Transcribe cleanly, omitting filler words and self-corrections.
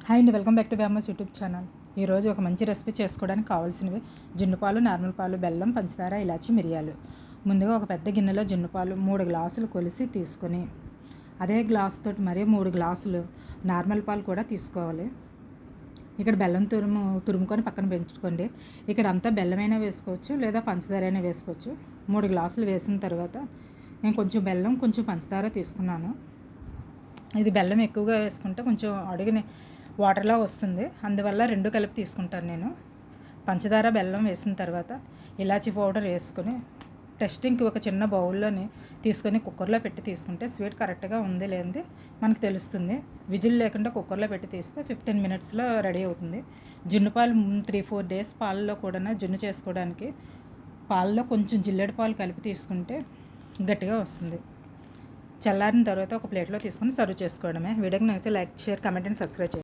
Hi అండి, welcome back to వ్యామస్ YouTube channel. ఈరోజు ఒక మంచి రెసిపీ చేసుకోవడానికి కావాల్సినవి జున్ను పాలు, నార్మల్ పాలు, బెల్లం, పంచదార, ఇలాచి, మిరియాలు. ముందుగా ఒక పెద్ద గిన్నెలో జున్ను పాలు 3 గ్లాసులు కొలిసి తీసుకొని అదే గ్లాస్ తోటి మరీ 3 గ్లాసులు నార్మల్ పాలు కూడా తీసుకోవాలి. ఇక్కడ బెల్లం తురుముకొని పక్కన పెంచుకోండి. ఇక్కడ అంతా బెల్లమైనా వేసుకోవచ్చు లేదా పంచదార అయినా వేసుకోవచ్చు. 3 గ్లాసులు వేసిన తర్వాత నేను కొంచెం బెల్లం కొంచెం పంచదార తీసుకున్నాను. ఇది బెల్లం ఎక్కువగా వేసుకుంటే కొంచెం అడుగుని వాటర్లా వస్తుంది, అందువల్ల 2 కలిపి తీసుకుంటాను నేను. పంచదార బెల్లం వేసిన తర్వాత ఇలాచీ పౌడర్ వేసుకొని టెస్టింగ్కి ఒక చిన్న బౌల్లోని తీసుకొని కుక్కర్లో పెట్టి తీసుకుంటే స్వీట్ కరెక్ట్గా ఉంది లేనిది మనకు తెలుస్తుంది. విజిల్ లేకుండా కుక్కర్లో పెట్టి తీస్తే 15 మినిట్స్లో రెడీ అవుతుంది. జున్ను పాలు 3-4 డేస్ పాలలో కూడా జున్ను చేసుకోవడానికి పాలలో కొంచెం జిల్లేడు పాలు కలిపి తీసుకుంటే గట్టిగా వస్తుంది. చల్లారిన తర్వాత ఒక ప్లేట్లో తీసుకొని సర్వ్ చేసుకోవడమే. వీడియోకి నచ్చితే like, share, comment and subscribe చేయండి.